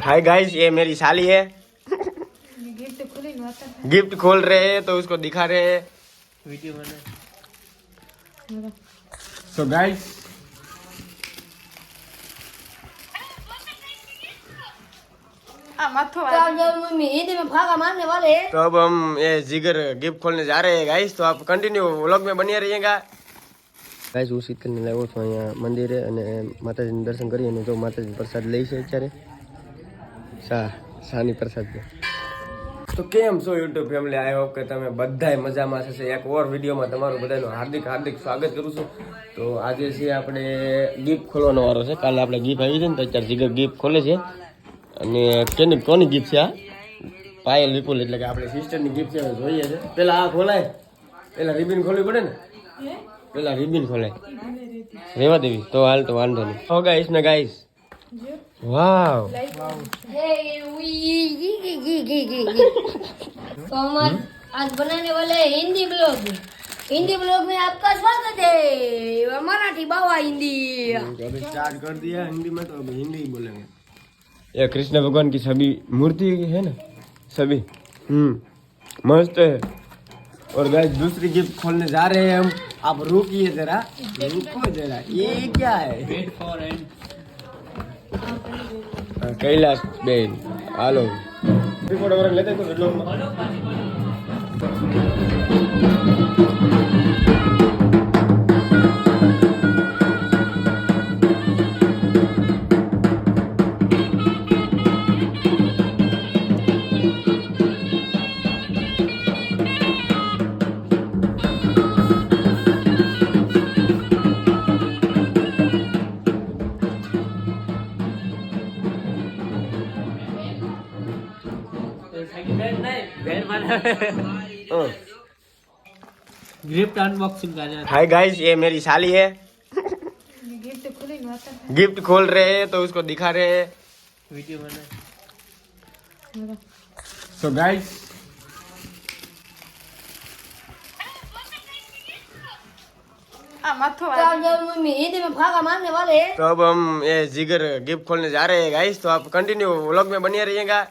Hi guys, ये मेरी साली है। गिफ्ट खोल रहे हैं तो उसको दिखा रहे हैं वीडियो बना। सो गाइस तो अब हम ये जिगर गिफ्ट खोलने जा रहे हैं गाइस, तो आप कंटिन्यू व्लॉग में बने रहिएगा गाइस। હું શીતલને લાવ્યો છું અહીંયા મંદિરે અને માતાજીનું દર્શન કરી અને જો માતાજી પ્રસાદ લઈ છે અત્યારે શાની પ્રસાદ છે। તો કેમ છો યુટ્યુબ ફેમિલી, આઈ હોપ કે તમે બધાય મજામાં હશે। એક ઓર વિડીયોમાં તમારું બધાનું હાર્દિક હાર્દિક સ્વાગત કરું છું। તો આજે છે આપણે ગિફ્ટ ખોલવાનો વારો છે। કાલે આપણે ગિફ્ટ આવી છે ને તો અત્યારે જીગર ગિફ્ટ ખોલે છે। અને કોની ગિફ્ટ છે? આ પાયલ વિપુલ એટલે કે આપણી સિસ્ટરની ગિફ્ટ છે, જોઈએ છે। પેલા આ ખોલાય, પેલા રિબિન ખોલવી પડે ને, પેલા રિબિન ખોલાય રેવા દેવી તો હાલ, તો વાંધો નહીં। હો ગાઈસ ને ગાઈસ, वाव तो हम आज बनाने वाले हैं हिंदी ब्लॉग। हिंदी ब्लॉग में आपका स्वागत है। मराठी बाबा हिंदी अभी स्टार्ट कर दिया हिंदी में, तो अभी हिंदी ही बोलेंगे। ये कृष्ण भगवान की सभी मूर्ति है ना, सभी मस्त है। और गाइस दूसरी गिफ्ट खोलने जा रहे हैं हम। आप रुकिए जरा, रुको जरा। ये क्या है? Wait for and Kailash ben hello photo वगैरह लेते तो वीडियो में गिफ्ट अनबॉक्सिंग कर रहे हैं। हाय गाइस, ये मेरी साली है। गिफ्ट खोल रहे हैं तो उसको दिखा रहे हैं वीडियो बना। सो गाइस हिंदी में भागा मारने वाले हैं। तो अब हम ये जिगर गिफ्ट खोलने जा रहे हैं गाइस, तो आप कंटिन्यू व्लॉग में बने रहिएगा।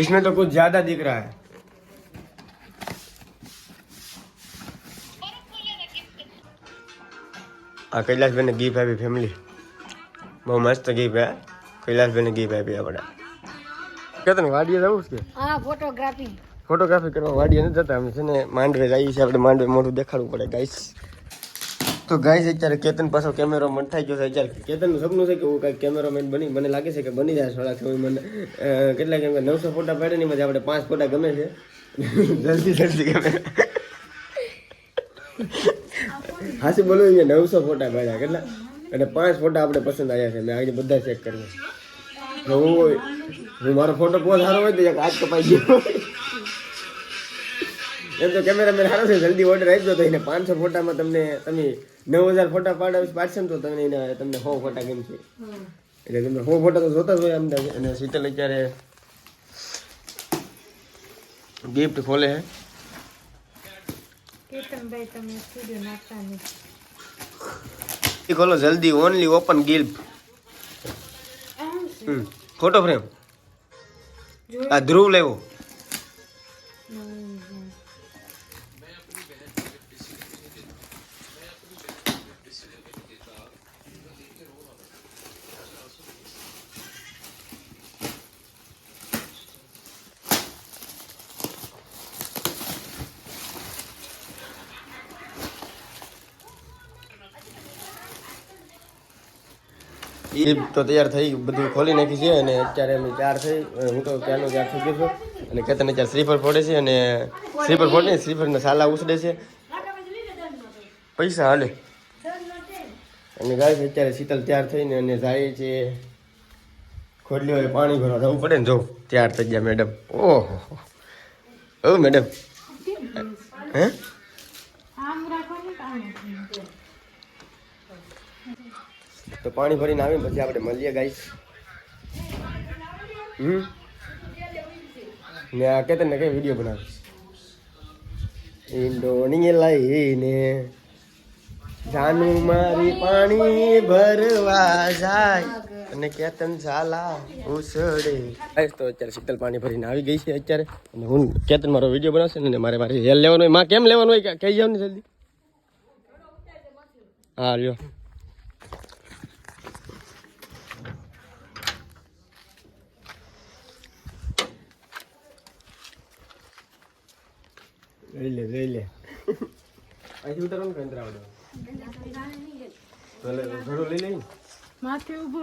इसमें तो कुछ ज्यादा दिख रहा है। कैलाश भाई ने गिफ्ट આપી ફેમિલી, બહુ મસ્ત ગિફ્ટ है। कैलाश भाई ने गिफ्ट આપી આપણે। કેતન વાડીએ જવું છે? हाँ फोटोग्राफी ફોટોગ્રાફી કરવા વાડીએ નથી જતા અમે, છે ને માંડવે જઈએ છીએ આપણે। માંડવે મોઢું દેખાડવું પડે ગાઈસ। તો ગાઈસ અત્યારે કેતન પાછો કેમેરામેન થઈ ગયો છે। અત્યારે કેતનનું સપનું છે કે હું કાંઈક કેમેરામેન બની, મને લાગે છે કે બની જાય થોડાક સમય। મને કેટલા કેમ કે 900 ફોટા પાડે ને એમાંથી આપણે 5 ફોટા ગમે છે। જલ્દી જલ્દી ગમે હાસી બોલો, 900 ફોટા પાડ્યા કેટલા, અને 5 ફોટા આપણે પસંદ આવ્યા છે। મેં આજે બધા ચેક કર્યા। હું મારો ફોટો બહુ સારો હોય તો એક હાથ કપાઈ ગયો। એમ તો કેમેરામેન સારો છે, જલ્દી ઓર્ડર આપી દો તો એને 500 ફોટામાં તમે 9000 ફોટા પાડશો ને તો તમને 100 ફોટા ગમશે। એટલે તમને 100 ફોટા તો જોતા જ હોય અમદાવાદ। અને શીતલ અત્યારે ગિફ્ટ ખોલે છે। ખોલો જલ્દી, only open gift photo frame. આ ધ્રુવ લેવો। એ તો તૈયાર થઈ, બધું ખોલી નાખી છે। અને અત્યારે અમે તૈયાર થઈ, હું તો ત્યારનો તૈયાર થઈ ગયો છું। અને કેતન અત્યારે શ્રીફળ ફોડે છે, અને શ્રીફળ ફોડે ને શ્રીફળના સાલા ઉછળે છે, પૈસા હાલે। અને ગાય અત્યારે શીતલ તૈયાર થઈને અને જાય છે ખોડલી હોય પાણી ભરવા જવું પડે ને। જો તૈયાર થઈ ગયા મેડમ। ઓહો ઓ મેડમ, હે તો પાણી ભરીને આવીને પછી આપણે મળીએ ગાઈસ। ને આ કેતન ને કઈ વિડીયો બનાવે ઈંડોણી લઈને જાનું મારી પાણી ભરવા જાય અને કેતન ઝાલા ઉસળે. તો અત્યારે શીતલ પાણી ભરીને આવી ગઈ છે અત્યારે અને હું કેતન મારો વિડીયો બનાવશે ને મારે હેલ લેવાનું હોય. માં કેમ લેવાનું હોય કહી જાવ ને જલ્દી. હા લ્યો લઈ લે અહીંથી ઉતારવાનું કે અંદર આવડે તો ઘડો લઈ લઈ માથે ઊભો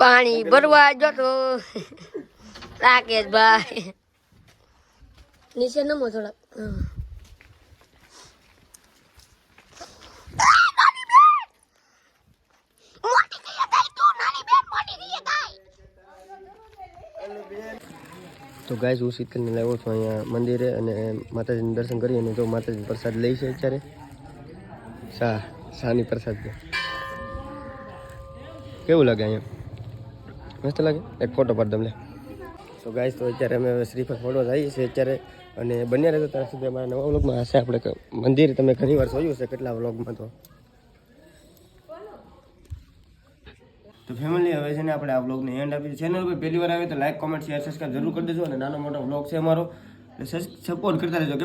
પાણી ભરવા જતો રાકેશભાઈ નીચે નમો થોડાક તો ગાઈસ હું શીતલને લાવ્યો છું અહીંયા મંદિરે અને માતાજીનું દર્શન કરી અને જો માતાજી પ્રસાદ લઈ છે અત્યારે શાની પ્રસાદ છે. કેવું લાગે અહીંયા મસ્ત લાગે એક ફોટો પાડ દમ લે. તો ગાઈસ તો અત્યારે અમે શ્રીફળ ફોટો જઈએ છીએ અત્યારે અને બન્યા રહેતો ત્યાં સુધી અમારા નવા વ્લોગમાં હશે. આપણે મંદિર તમે ઘણી વાર જોયું છે કેટલા વ્લોગમાં. તો ફેમિલી હવે છે ને આપણે આ વ્લોગને એન્ડ આપી ચેનલ પર પહેલી વાર આવે તો લાઈક કોમેન્ટ શેર સબસ્ક્રાઈબ જરૂર કરી દેજો અને નાનો મોટો વ્લોગ છે અમારો એટલે સપોર્ટ કરતા રહેજો.